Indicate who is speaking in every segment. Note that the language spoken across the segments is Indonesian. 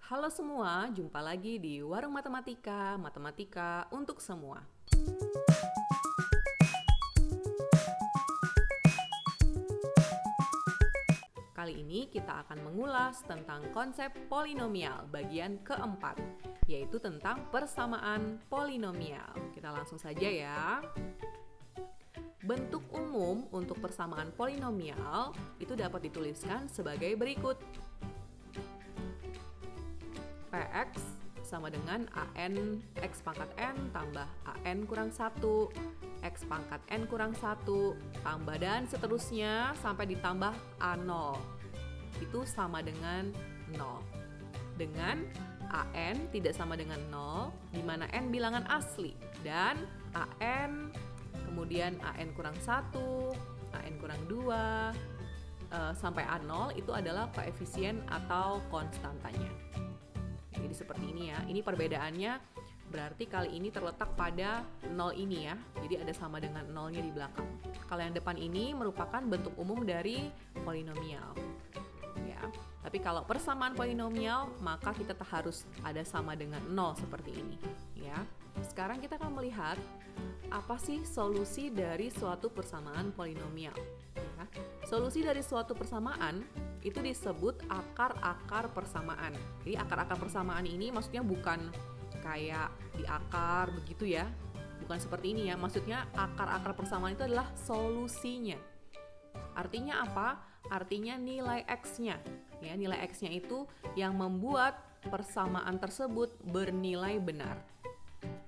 Speaker 1: Halo semua, jumpa lagi di Warung Matematika, Matematika untuk Semua. Kali ini kita akan mengulas tentang konsep polinomial bagian keempat, yaitu tentang persamaan polinomial. Kita langsung saja ya. Bentuk umum untuk persamaan polinomial itu dapat dituliskan sebagai berikut. Px sama dengan an x pangkat n tambah an kurang 1, x pangkat n kurang 1, tambah dan seterusnya sampai ditambah a0. Itu sama dengan 0. Dengan an tidak sama dengan 0, di mana n bilangan asli, dan an, kemudian an kurang 1, an kurang 2, sampai a0 itu adalah koefisien atau konstantanya. Jadi seperti ini ya, ini perbedaannya berarti kali ini terletak pada 0 ini ya, jadi ada sama dengan 0-nya di belakang. Kalau yang depan ini merupakan bentuk umum dari polinomial ya. Tapi kalau persamaan polinomial maka kita harus ada sama dengan 0 seperti ini ya. Sekarang kita akan melihat apa sih solusi dari suatu persamaan polinomial ya. Solusi dari suatu persamaan itu disebut akar-akar persamaan. Jadi akar-akar persamaan ini maksudnya bukan kayak di akar begitu ya. Bukan seperti ini ya. Maksudnya akar-akar persamaan itu adalah solusinya. Artinya apa? Artinya nilai X-nya. Ya, nilai X-nya itu yang membuat persamaan tersebut bernilai benar.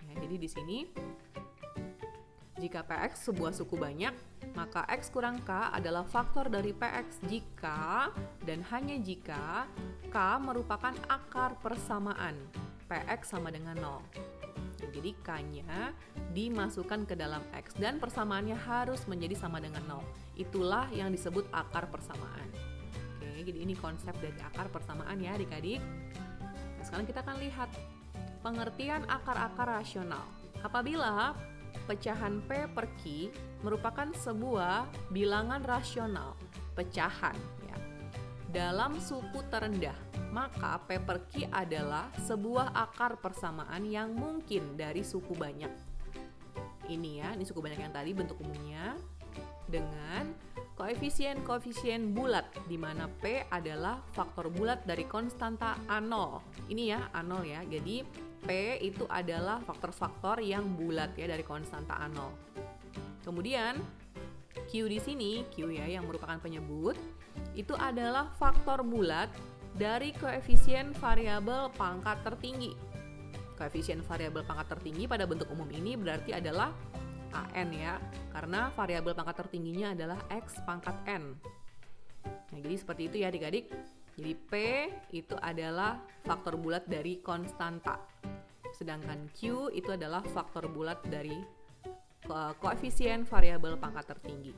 Speaker 1: Ya, jadi di sini jika Px sebuah suku banyak, maka X kurang K adalah faktor dari Px jika dan hanya jika K merupakan akar persamaan Px sama dengan 0. Jadi K-nya dimasukkan ke dalam X dan persamaannya harus menjadi sama dengan 0. Itulah yang disebut akar persamaan. Oke, jadi ini konsep dari akar persamaan ya adik-adik. Nah, sekarang kita akan lihat pengertian akar-akar rasional. Apabila pecahan P per Q merupakan sebuah bilangan rasional, pecahan ya, dalam suku terendah, maka P per Q adalah sebuah akar persamaan yang mungkin dari suku banyak. Ini ya, ini suku banyak yang tadi bentuk umumnya dengan koefisien-koefisien bulat di mana P adalah faktor bulat dari konstanta A0. Ini ya, A0 ya. Jadi P itu adalah faktor-faktor yang bulat ya dari konstanta A0. Kemudian Q di sini, Q ya yang merupakan penyebut, itu adalah faktor bulat dari koefisien variabel pangkat tertinggi. Koefisien variabel pangkat tertinggi pada bentuk umum ini berarti adalah AN ya, karena variabel pangkat tertingginya adalah X pangkat N. Nah, jadi seperti itu ya adik-adik. Jadi P itu adalah faktor bulat dari konstanta. Sedangkan Q itu adalah faktor bulat dari koefisien variabel pangkat tertinggi.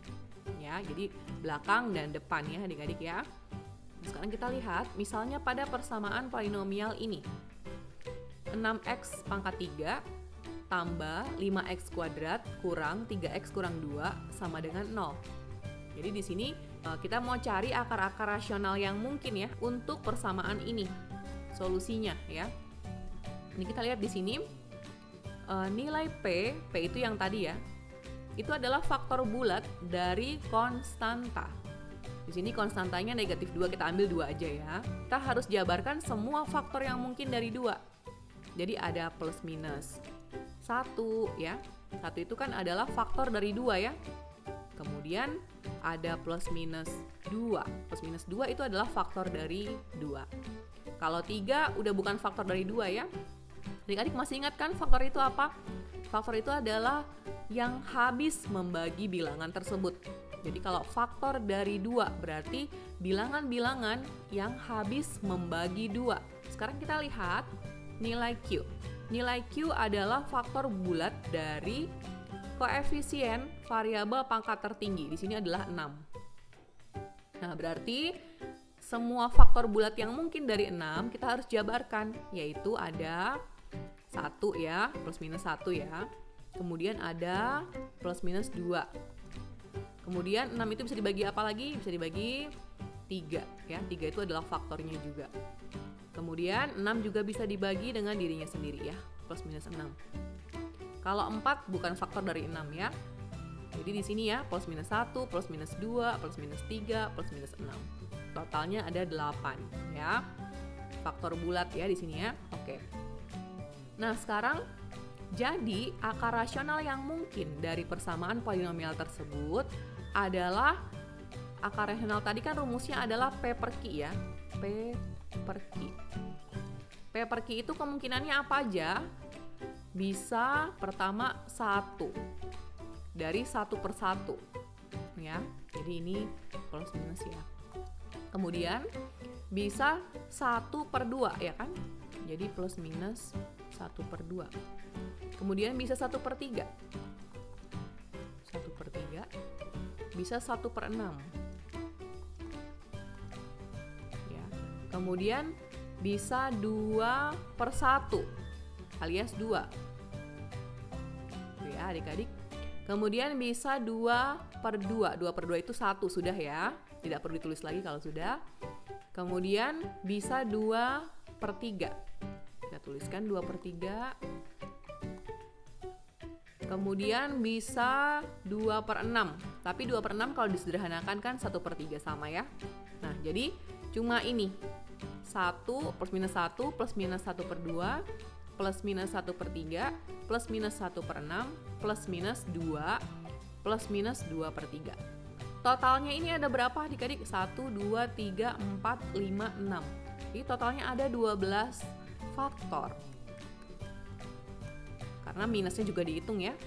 Speaker 1: Ya, jadi belakang dan depan ya adik-adik ya. Sekarang kita lihat misalnya pada persamaan polinomial ini. 6x pangkat 3 tambah 5x kuadrat kurang 3x kurang 2 sama dengan 0. Jadi di sini kita mau cari akar-akar rasional yang mungkin ya untuk persamaan ini. Solusinya ya. Ini kita lihat di sini nilai P itu yang tadi ya. Itu adalah faktor bulat dari konstanta. Di sini konstantanya negatif 2, kita ambil 2 aja ya. Kita harus jabarkan semua faktor yang mungkin dari 2. Jadi ada plus minus 1 ya. 1 itu kan adalah faktor dari 2 ya. Kemudian ada plus minus 2. Plus minus 2 itu adalah faktor dari 2. Kalau 3 udah bukan faktor dari 2 ya. Adik-adik masih ingat kan faktor itu apa? Faktor itu adalah yang habis membagi bilangan tersebut. Jadi kalau faktor dari 2 berarti bilangan-bilangan yang habis membagi 2. Sekarang kita lihat nilai Q. Nilai Q adalah faktor bulat dari koefisien variabel pangkat tertinggi. Di sini adalah 6. Nah, berarti semua faktor bulat yang mungkin dari 6 kita harus jabarkan, yaitu ada 1 ya, plus minus 1 ya. Kemudian ada plus minus 2. Kemudian 6 itu bisa dibagi apa lagi? Bisa dibagi 3 ya. 3 itu adalah faktornya juga. Kemudian 6 juga bisa dibagi dengan dirinya sendiri ya, plus minus 6. Kalau 4 bukan faktor dari 6 ya. Jadi di sini ya, plus minus 1, plus minus 2, plus minus 3, plus minus 6. Totalnya ada 8 ya. Faktor bulat ya di sini ya. Oke. Nah, sekarang jadi akar rasional yang mungkin dari persamaan polinomial tersebut adalah akar rasional tadi kan rumusnya adalah P per Q ya. P per Q. P per Q itu kemungkinannya apa aja? Bisa pertama 1 dari 1 per 1 ya. Jadi ini plus minus ya. Kemudian bisa 1 per 2 ya kan? Jadi plus minus 1 per 2. Kemudian bisa 1 per 3. 1 per 3. Bisa 1 per 6. Ya. Kemudian bisa 2 per 1 alias 2. Tuh ya adik-adik. Kemudian bisa 2 per 2. 2 per 2 itu 1 sudah ya. Tidak perlu ditulis lagi kalau sudah. Kemudian bisa 2 per 3. Kita tuliskan 2 per 3. Kemudian bisa 2 per 6. Tapi 2 per 6 kalau disederhanakan kan 1 per 3 sama ya. Nah, jadi cuma ini. 1 plus minus 1 plus minus 1 per 2 plus minus 1 per 3 plus minus 1 per 6 plus minus 2 plus minus 2 per 3. Totalnya ini ada berapa adik-adik? 1, 2, 3, 4, 5, 6. Jadi totalnya ada 12 faktor. Karena minusnya juga dihitung ya.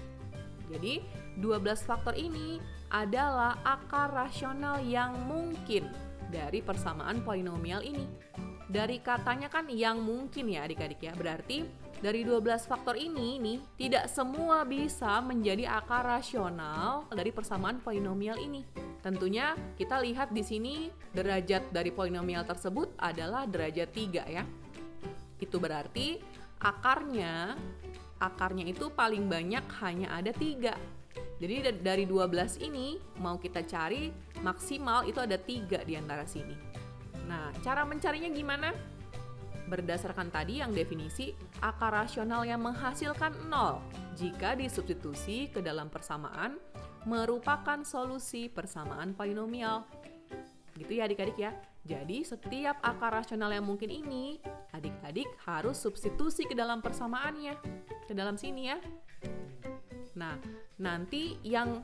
Speaker 1: Jadi 12 faktor ini adalah akar rasional yang mungkin dari persamaan polinomial ini. Dari katanya kan yang mungkin ya adik-adik ya. Berarti dari 12 faktor ini nih tidak semua bisa menjadi akar rasional dari persamaan polinomial ini. Tentunya kita lihat di sini derajat dari polinomial tersebut adalah derajat 3 ya. Itu berarti akarnya itu paling banyak hanya ada 3. Jadi dari 12 ini mau kita cari maksimal itu ada 3 di antara sini. Nah, cara mencarinya gimana? Berdasarkan tadi yang definisi, akar rasional yang menghasilkan 0 jika disubstitusi ke dalam persamaan merupakan solusi persamaan polinomial. Gitu ya adik-adik ya. Jadi setiap akar rasional yang mungkin ini, adik-adik harus substitusi ke dalam persamaannya. Ke dalam sini ya. Nah, nanti yang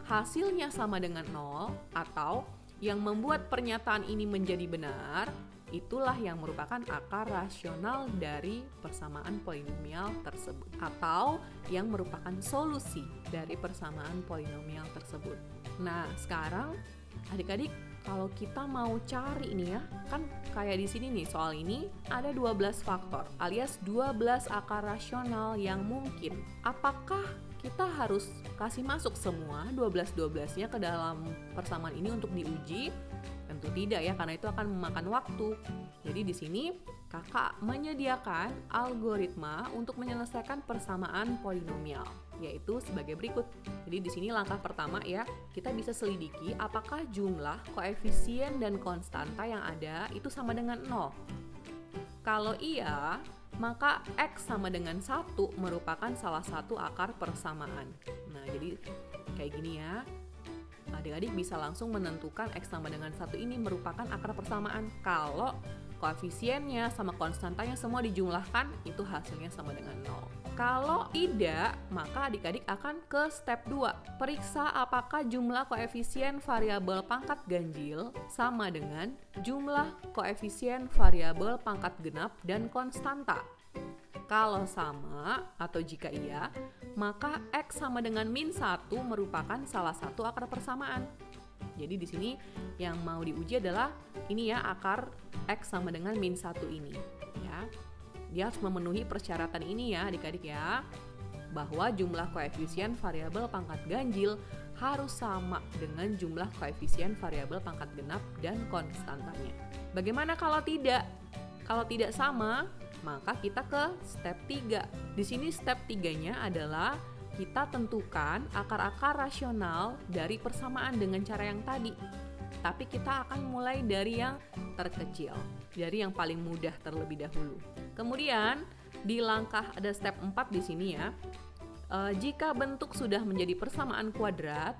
Speaker 1: hasilnya sama dengan 0 atau yang membuat pernyataan ini menjadi benar, itulah yang merupakan akar rasional dari persamaan polinomial tersebut atau yang merupakan solusi dari persamaan polinomial tersebut. Nah, sekarang adik-adik kalau kita mau cari ini ya, kan kayak di sini nih soal ini ada 12 faktor alias 12 akar rasional yang mungkin. Apakah kita harus kasih masuk semua 12-12-nya ke dalam persamaan ini untuk diuji? Tentu tidak ya, karena itu akan memakan waktu. Jadi di sini kakak menyediakan algoritma untuk menyelesaikan persamaan polinomial, yaitu sebagai berikut. Jadi di sini langkah pertama ya, kita bisa selidiki apakah jumlah koefisien dan konstanta yang ada itu sama dengan 0. Kalau iya, maka X sama dengan 1 merupakan salah satu akar persamaan. Nah, jadi kayak gini ya. Adik-adik bisa langsung menentukan X sama dengan 1 ini merupakan akar persamaan. Kalau koefisiennya sama konstantanya semua dijumlahkan, itu hasilnya sama dengan 0. Kalau tidak, maka adik-adik akan ke step 2. Periksa apakah jumlah koefisien variabel pangkat ganjil sama dengan jumlah koefisien variabel pangkat genap dan konstanta. Kalau sama atau jika iya, maka X sama dengan min 1 merupakan salah satu akar persamaan. Jadi di sini yang mau diuji adalah ini ya, akar X sama dengan min 1 ini ya. Dia harus memenuhi persyaratan ini ya adik-adik ya, bahwa jumlah koefisien variabel pangkat ganjil harus sama dengan jumlah koefisien variabel pangkat genap dan konstantanya. Bagaimana kalau tidak? Kalau tidak sama, maka kita ke step 3. Di sini step 3-nya adalah kita tentukan akar-akar rasional dari persamaan dengan cara yang tadi. Tapi kita akan mulai dari yang terkecil, dari yang paling mudah terlebih dahulu. Kemudian di langkah ada step 4 di sini ya. Jika bentuk sudah menjadi persamaan kuadrat,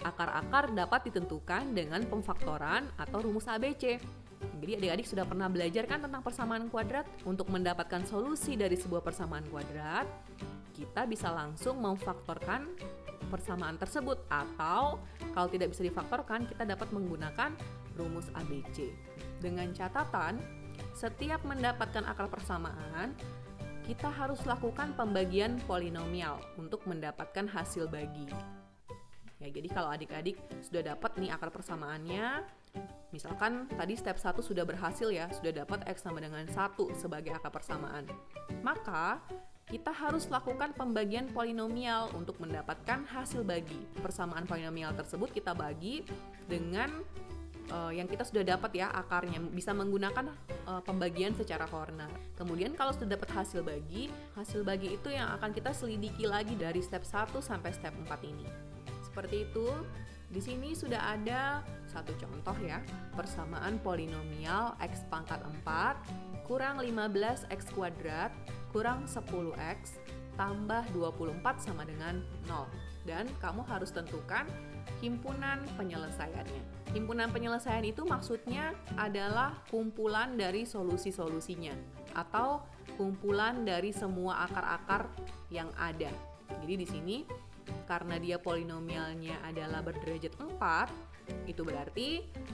Speaker 1: akar-akar dapat ditentukan dengan pemfaktoran atau rumus ABC. Jadi adik-adik sudah pernah belajar kan tentang persamaan kuadrat? Untuk mendapatkan solusi dari sebuah persamaan kuadrat, kita bisa langsung memfaktorkan persamaan tersebut, atau kalau tidak bisa difaktorkan, kita dapat menggunakan rumus ABC. Dengan catatan, setiap mendapatkan akar persamaan, kita harus lakukan pembagian polinomial untuk mendapatkan hasil bagi. Ya, jadi kalau adik-adik sudah dapat nih akar persamaannya, misalkan tadi step 1 sudah berhasil ya, sudah dapat X sama dengan 1 sebagai akar persamaan, maka kita harus lakukan pembagian polinomial untuk mendapatkan hasil bagi. Persamaan polinomial tersebut kita bagi dengan yang kita sudah dapat ya akarnya, bisa menggunakan pembagian secara corner. Kemudian kalau sudah dapat hasil bagi itu yang akan kita selidiki lagi dari step 1 sampai step 4 ini. Seperti itu. Di sini sudah ada satu contoh ya, persamaan polinomial X pangkat 4 kurang 15X kuadrat kurang 10X tambah 24 sama dengan 0. Dan kamu harus tentukan himpunan penyelesaiannya. Himpunan penyelesaian itu maksudnya adalah kumpulan dari solusi-solusinya atau kumpulan dari semua akar-akar yang ada. Jadi di sini karena dia polinomialnya adalah berderajat 4, itu berarti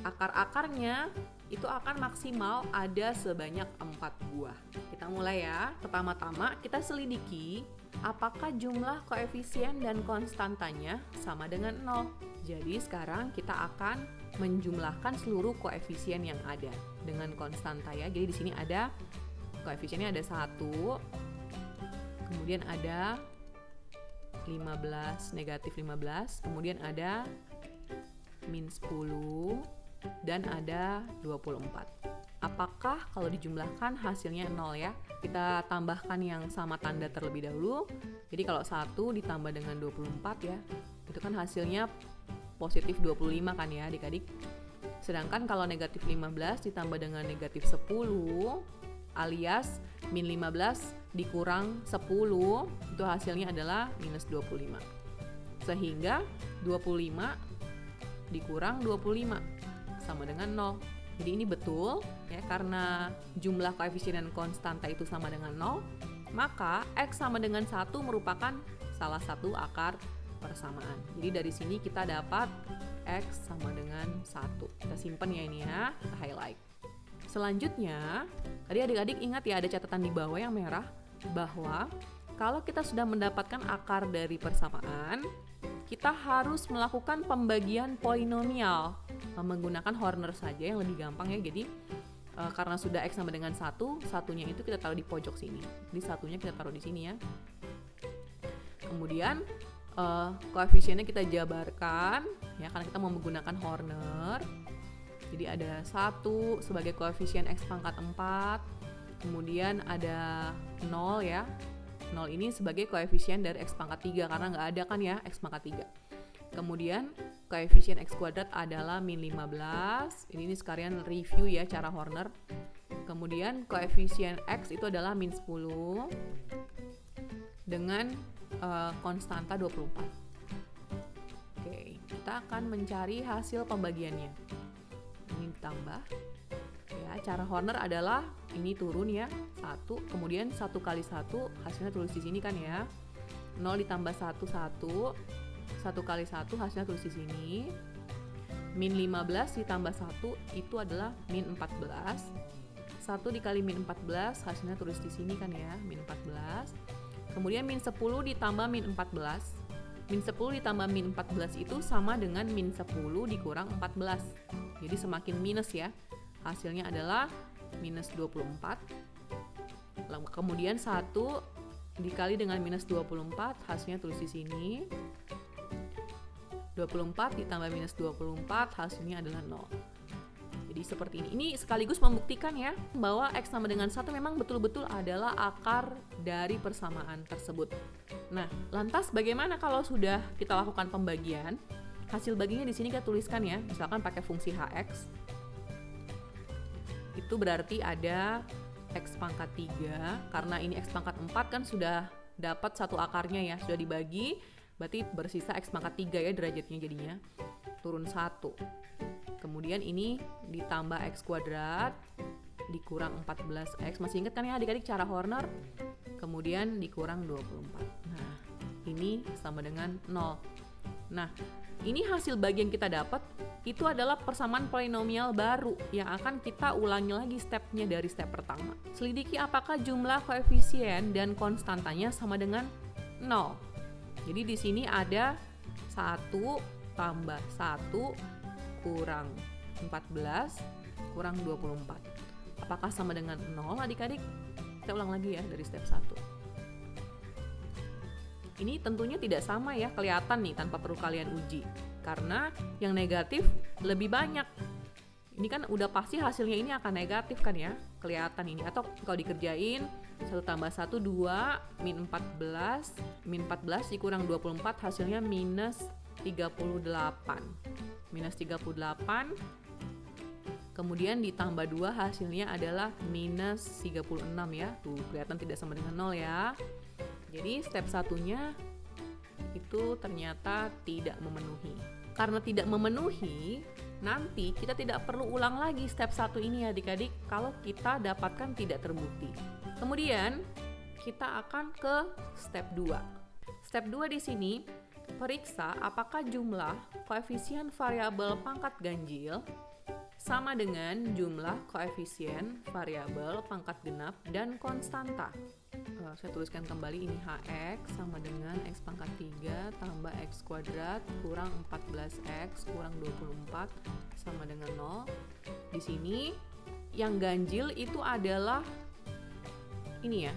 Speaker 1: akar-akarnya itu akan maksimal ada sebanyak 4 buah. Kita mulai ya. Pertama-tama kita selidiki apakah jumlah koefisien dan konstantanya sama dengan 0. Jadi sekarang kita akan menjumlahkan seluruh koefisien yang ada dengan konstanta ya. Jadi di sini ada koefisiennya ada 1, kemudian ada 15, negatif 15, kemudian ada min 10, dan ada 24. Apakah kalau dijumlahkan hasilnya 0 ya? Kita tambahkan yang sama tanda terlebih dahulu. Jadi kalau 1 ditambah dengan 24 ya, itu kan hasilnya positif 25 kan ya adik-adik. Sedangkan kalau negatif 15 ditambah dengan negatif 10 alias min 15 dikurang 10, itu hasilnya adalah minus 25. Sehingga 25 dikurang 25 sama dengan 0. Jadi ini betul ya, karena jumlah koefisien dan konstanta itu sama dengan 0, maka X sama dengan 1 merupakan salah satu akar persamaan. Jadi dari sini kita dapat X sama dengan 1. Kita simpan ya ini ya, kita highlight. Selanjutnya, tadi adik-adik ingat ya ada catatan di bawah yang merah, bahwa kalau kita sudah mendapatkan akar dari persamaan, kita harus melakukan pembagian polinomial menggunakan Horner saja yang lebih gampang ya. Jadi karena sudah X sama dengan 1, satunya itu kita taruh di pojok sini. Jadi satunya kita taruh di sini ya. Kemudian koefisiennya kita jabarkan ya, karena kita mau menggunakan Horner. Jadi ada 1 sebagai koefisien X pangkat 4, kemudian ada 0 ya. 0 ini sebagai koefisien dari X pangkat 3 karena nggak ada kan ya X pangkat 3. Kemudian koefisien X kuadrat adalah min 15. Ini sekalian review ya cara Horner. Kemudian koefisien X itu adalah min 10 dengan konstanta 24. Oke, kita akan mencari hasil pembagiannya. Ini ditambah ya, cara Horner adalah ini turun ya 1, kemudian 1 kali 1 hasilnya tulis di sini kan ya, 0 ditambah 1 1 kali 1 hasilnya tulis di sini, min 15 ditambah 1 itu adalah min 14, 1 dikali min 14 hasilnya tulis di sini kan ya, min 14, kemudian min 10 ditambah min 14, min 10 ditambah min 14 itu sama dengan min 10 dikurang 14, jadi semakin minus ya. Hasilnya adalah minus 24. Lalu kemudian 1 dikali dengan minus 24, hasilnya tulis di sini. 24 ditambah minus 24, hasilnya adalah 0. Jadi seperti ini. Ini sekaligus membuktikan ya bahwa X sama dengan 1 memang betul-betul adalah akar dari persamaan tersebut. Nah, lantas bagaimana kalau sudah kita lakukan pembagian? hasil baginya di sini kita tuliskan ya, misalkan pakai fungsi hx. Itu berarti ada x pangkat 3, karena ini x pangkat 4 kan sudah dapat satu akarnya ya, sudah dibagi, berarti bersisa x pangkat 3 ya derajatnya jadinya, turun 1. Kemudian ini ditambah x kuadrat dikurang 14x, masih ingat kan ya adik-adik cara Horner? Kemudian dikurang 24. Nah, ini sama dengan 0. Nah, ini hasil bagi yang kita dapat itu adalah persamaan polinomial baru yang akan kita ulangi lagi stepnya dari step pertama. Selidiki apakah jumlah koefisien dan konstantanya sama dengan 0. Jadi di sini ada 1 tambah 1 kurang 14 kurang 24. Apakah sama dengan 0 adik-adik? Kita ulang lagi ya dari step 1. Ini tentunya tidak sama ya, kelihatan nih tanpa perlu kalian uji. Karena yang negatif lebih banyak. Ini kan udah pasti hasilnya ini akan negatif kan ya, kelihatan ini. Atau kalau dikerjain 1 tambah 1 2 min 14 dikurang 24 hasilnya minus 38. Minus 38, kemudian ditambah 2 hasilnya adalah minus 36 ya. Tuh kelihatan tidak sama dengan 0 ya. Jadi step satunya itu ternyata tidak memenuhi. Karena tidak memenuhi, nanti kita tidak perlu ulang lagi step 1 ini adik-adik kalau kita dapatkan tidak terbukti. Kemudian kita akan ke step 2. Step 2 di sini periksa apakah jumlah koefisien variabel pangkat ganjil sama dengan jumlah koefisien variabel pangkat genap dan konstanta. Saya tuliskan kembali ini hx sama dengan x pangkat 3 tambah x kuadrat kurang 14x kurang 24 sama dengan 0. Di sini yang ganjil itu adalah ini ya,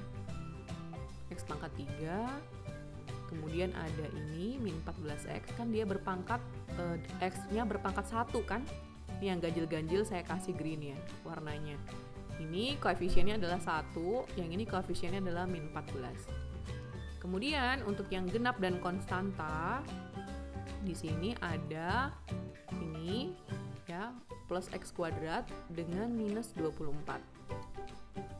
Speaker 1: x pangkat 3, kemudian ada ini min 14x, kan dia berpangkat x-nya berpangkat 1 kan. Ini yang ganjil-ganjil saya kasih green ya warnanya. Ini koefisiennya adalah 1, yang ini koefisiennya adalah min 14. Kemudian untuk yang genap dan konstanta di sini ada ini ya plus x kuadrat dengan minus 24.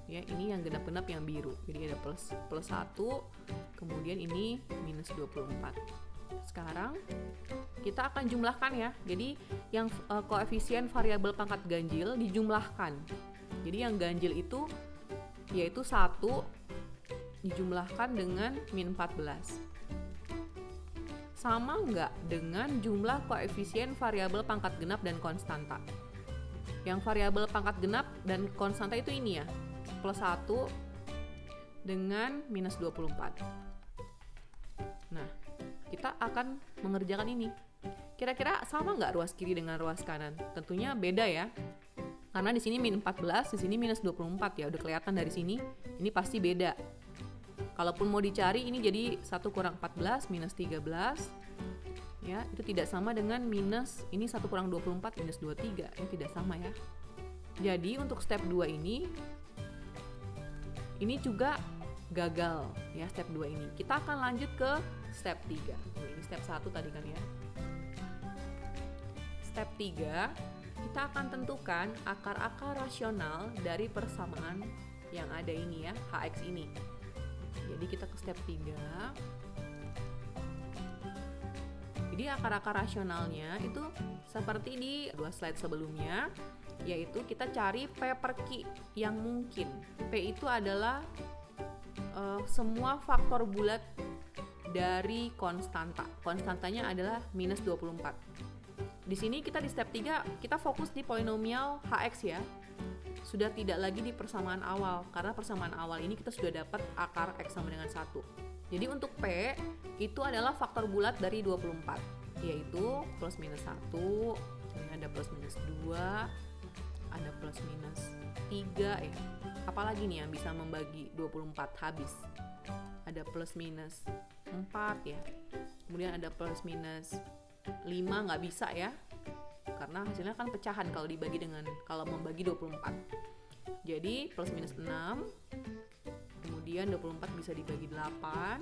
Speaker 1: Ya, ini yang genap-genap yang biru. Jadi ada plus 1, kemudian ini minus 24. Sekarang kita akan jumlahkan ya. Jadi yang koefisien variabel pangkat ganjil dijumlahkan. Jadi yang ganjil itu yaitu 1 dijumlahkan dengan min 14. Sama nggak dengan jumlah koefisien variabel pangkat genap dan konstanta? Yang variabel pangkat genap dan konstanta itu ini ya, plus 1 dengan minus 24. Nah, kita akan mengerjakan ini. Kira-kira sama nggak ruas kiri dengan ruas kanan? Tentunya beda ya. Karena di sini min 14, di sini minus 24 ya, udah kelihatan dari sini. Ini pasti beda. Kalaupun mau dicari ini jadi 1 kurang 14 minus 13. Ya, itu tidak sama dengan minus ini 1 kurang 24 minus 23. Ini tidak sama ya. Jadi untuk step 2 ini juga gagal ya step 2 ini. Kita akan lanjut ke step 3. Ini step 1 tadi kan ya. Step 3, kita akan tentukan akar-akar rasional dari persamaan yang ada ini ya, hx ini. Jadi kita ke step 3. Jadi akar-akar rasionalnya itu seperti di 2 slide sebelumnya, yaitu kita cari P per Q yang mungkin. P itu adalah semua faktor bulat dari konstanta. Konstantanya adalah minus 24. Di sini kita di step 3 kita fokus di polinomial hx ya. Sudah tidak lagi di persamaan awal, karena persamaan awal ini kita sudah dapat akar x sama dengan 1. Jadi untuk P itu adalah faktor bulat dari 24, yaitu plus minus 1, ini ada plus minus 2, ada plus minus 3 ya. Apalagi nih yang bisa membagi 24 habis? Ada plus minus 4 ya. Kemudian ada plus minus 5 nggak bisa ya. Karena hasilnya kan pecahan kalau membagi 24. Jadi plus minus 6. Kemudian 24 bisa dibagi 8.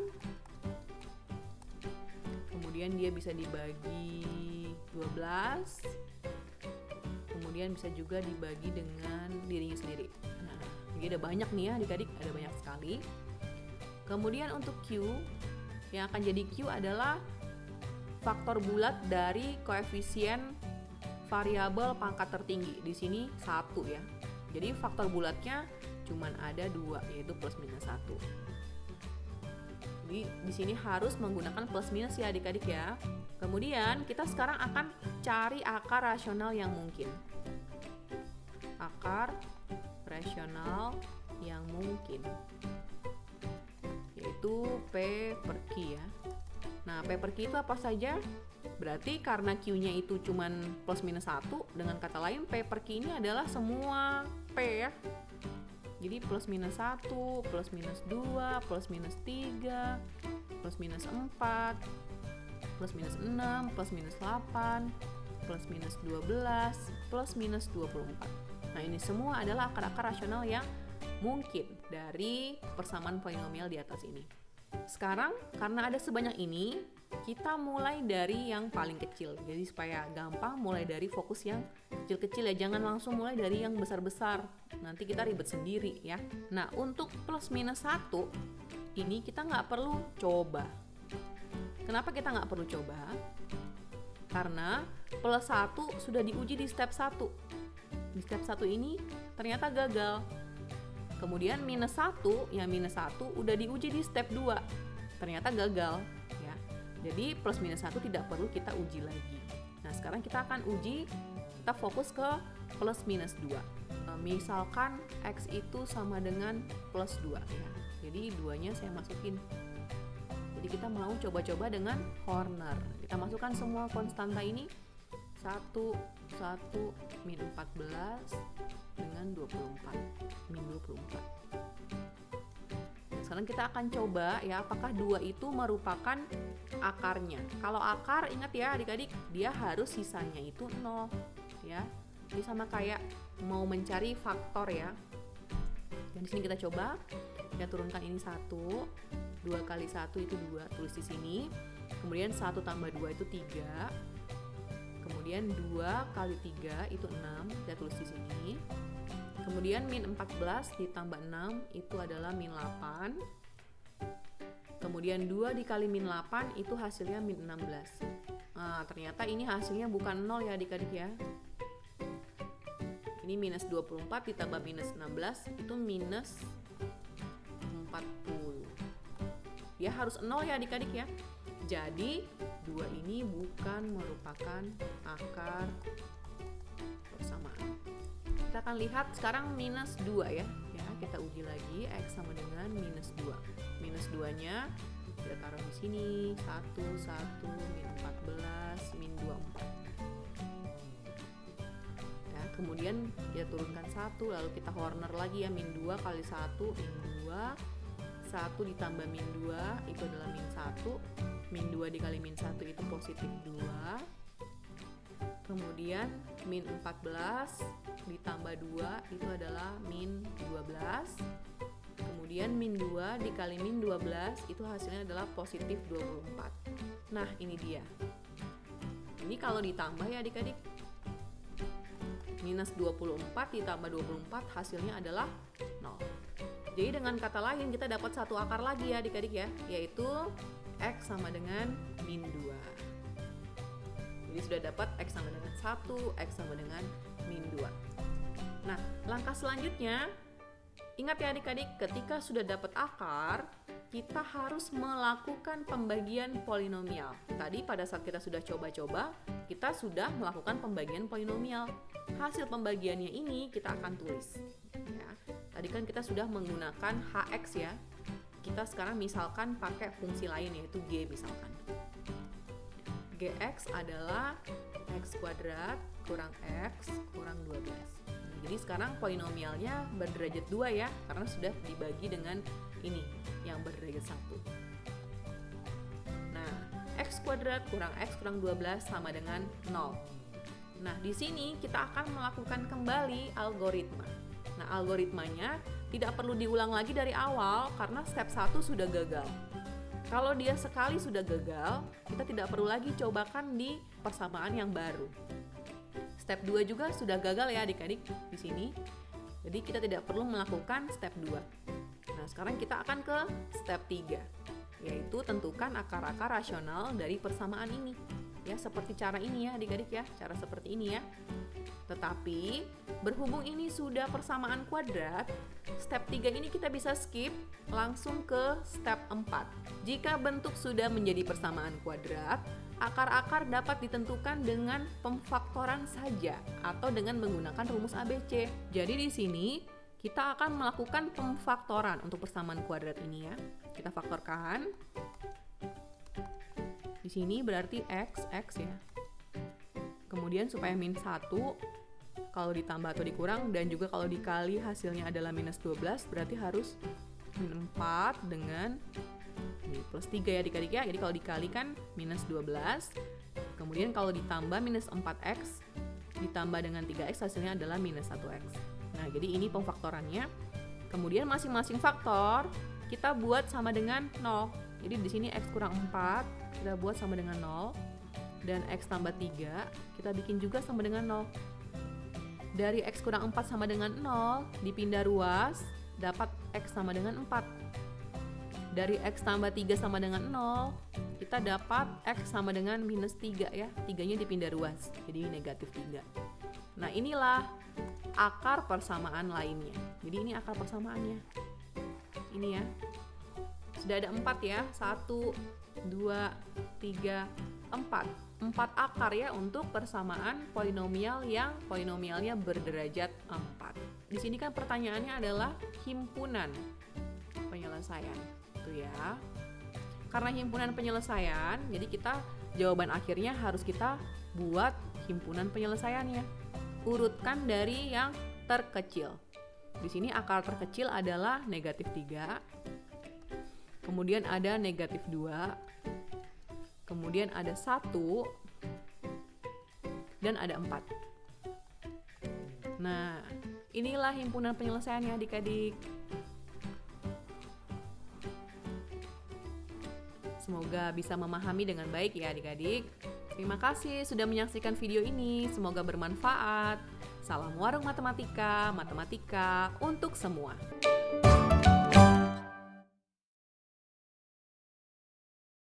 Speaker 1: Kemudian dia bisa dibagi 12. Kemudian bisa juga dibagi dengan dirinya sendiri. Nah, jadi ada banyak nih ya adik-adik, ada banyak sekali. Kemudian untuk Q, yang akan jadi Q adalah faktor bulat dari koefisien variabel pangkat tertinggi. Di sini 1 ya. Jadi faktor bulatnya cuman ada 2, yaitu plus minus 1. Jadi di sini harus menggunakan plus minus ya adik-adik ya. Kemudian kita sekarang akan cari akar rasional yang mungkin. Akar rasional yang mungkin, yaitu P per Q ya. Nah, P per Q itu apa saja? Berarti karena Q-nya itu cuman plus minus 1, dengan kata lain P per Q ini adalah semua P ya. Jadi plus minus 1, plus minus 2, plus minus 3, plus minus 4, plus minus 6, plus minus 8, plus minus 12, plus minus 24. Nah, ini semua adalah akar-akar rasional yang mungkin dari persamaan polinomial di atas ini. Sekarang, karena ada sebanyak ini, kita mulai dari yang paling kecil. Jadi supaya gampang, mulai dari fokus yang kecil-kecil ya, jangan langsung mulai dari yang besar-besar. Nanti kita ribet sendiri ya. Nah, untuk plus minus 1, ini kita nggak perlu coba. Kenapa kita nggak perlu coba? Karena plus 1 sudah diuji di step 1. Di step 1 ini ternyata gagal. Kemudian minus 1, ya minus 1 udah diuji di step 2. Ternyata gagal ya. Jadi plus minus 1 tidak perlu kita uji lagi. Nah, sekarang kita akan uji, kita fokus ke plus minus 2. Misalkan X itu sama dengan plus 2 ya. Jadi 2-nya saya masukin. Jadi kita mau coba-coba dengan Horner. Kita masukkan semua konstanta ini. 1, min 14 dengan 24, min 24. Sekarang kita akan coba ya, apakah 2 itu merupakan akarnya. Kalau akar, ingat ya adik-adik, dia harus sisanya itu 0 ya. Jadi sama kayak mau mencari faktor ya. Dan di sini kita coba, kita turunkan ini 1, 2 kali 1 itu 2, tulis di sini. Kemudian 1 tambah 2 itu 3. Kemudian 2 kali 3 itu 6, kita tulis di sini. Kemudian min 14 ditambah 6 itu adalah min 8. Kemudian 2 dikali min 8 itu hasilnya min 16. Nah, ternyata ini hasilnya bukan 0 ya adik-adik ya. Ini minus 24 ditambah minus 16 itu minus 40. Dia harus 0 ya adik-adik ya. Jadi 2 ini bukan merupakan akar persamaan. Kita akan lihat sekarang minus 2 ya. Ya, kita uji lagi X sama dengan minus 2. Minus 2-nya kita taruh di sini. 1, min 14, min 24. Ya, kemudian kita turunkan 1, lalu kita Horner lagi ya. Min 2 kali 1, min 2. 1 ditambah min 2 itu adalah min 1. Min 2 dikali min 1 itu positif 2. Kemudian min 14 ditambah 2 itu adalah min 12. Kemudian min 2 dikali min 12 itu hasilnya adalah positif 24. Nah, ini dia. Ini kalau ditambah ya adik-adik, minus 24 ditambah 24 hasilnya adalah 0. Jadi dengan kata lain kita dapat satu akar lagi ya adik-adik ya, yaitu X sama dengan min 2. Jadi sudah dapat X sama dengan 1, X sama dengan min 2. Nah, langkah selanjutnya, ingat ya adik-adik, ketika sudah dapat akar, kita harus melakukan pembagian polinomial. Tadi pada saat kita sudah coba-coba, kita sudah melakukan pembagian polinomial. Hasil pembagiannya ini kita akan tulis. Ya. Tadi kan kita sudah menggunakan HX ya. Kita sekarang misalkan pakai fungsi lain yaitu G misalkan. Gx adalah X kuadrat kurang X kurang 12. Jadi sekarang polinomialnya berderajat 2 ya, karena sudah dibagi dengan ini yang berderajat 1. Nah, X kuadrat kurang X kurang 12 sama dengan 0. Nah, di sini kita akan melakukan kembali algoritma. Nah, algoritmanya tidak perlu diulang lagi dari awal karena step 1 sudah gagal. Kalau dia sekali sudah gagal, kita tidak perlu lagi cobakan di persamaan yang baru. Step 2 juga sudah gagal ya adik-adik di sini. Jadi kita tidak perlu melakukan step 2. Nah, sekarang kita akan ke step 3, yaitu tentukan akar-akar rasional dari persamaan ini. Ya, seperti cara ini ya adik-adik ya, cara seperti ini ya. Tetapi berhubung ini sudah persamaan kuadrat, step 3 ini kita bisa skip langsung ke step 4. Jika bentuk sudah menjadi persamaan kuadrat, akar-akar dapat ditentukan dengan pemfaktoran saja atau dengan menggunakan rumus ABC. Jadi di sini kita akan melakukan pemfaktoran untuk persamaan kuadrat ini ya. Kita faktorkan. Di sini berarti x ya. Kemudian supaya min 1, kalau ditambah atau dikurang, dan juga kalau dikali hasilnya adalah minus 12, berarti harus min 4 dengan plus 3 ya adik-adik ya. Jadi kalau dikalikan minus 12, kemudian kalau ditambah minus 4x, ditambah dengan 3x hasilnya adalah minus 1x. Nah, jadi ini pemfaktorannya. Kemudian masing-masing faktor kita buat sama dengan 0. Jadi di sini x kurang 4 kita buat sama dengan 0, dan x tambah 3 kita bikin juga sama dengan 0. Dari x kurang 4 sama dengan 0 dipindah ruas, dapat x sama dengan 4. Dari x tambah 3 sama dengan 0 kita dapat x sama dengan minus 3 ya. 3-nya dipindah ruas, jadi negatif 3. Nah, inilah akar persamaan lainnya. Jadi ini akar persamaannya. Ini ya. Sudah ada 4 ya. 1, 2, 3, 4. 4 akar ya untuk persamaan polinomial yang polinomialnya berderajat 4. Di sini kan pertanyaannya adalah himpunan penyelesaian. Itu ya. Karena himpunan penyelesaian, jadi kita jawaban akhirnya harus kita buat himpunan penyelesaiannya. Urutkan dari yang terkecil. Di sini akar terkecil adalah negatif 3. Kemudian ada negatif 2. Kemudian ada 1. Dan ada 4. Nah, inilah himpunan penyelesaiannya adik-adik. Semoga bisa memahami dengan baik ya adik-adik. Terima kasih sudah menyaksikan video ini. Semoga bermanfaat. Salam warung matematika, matematika untuk semua.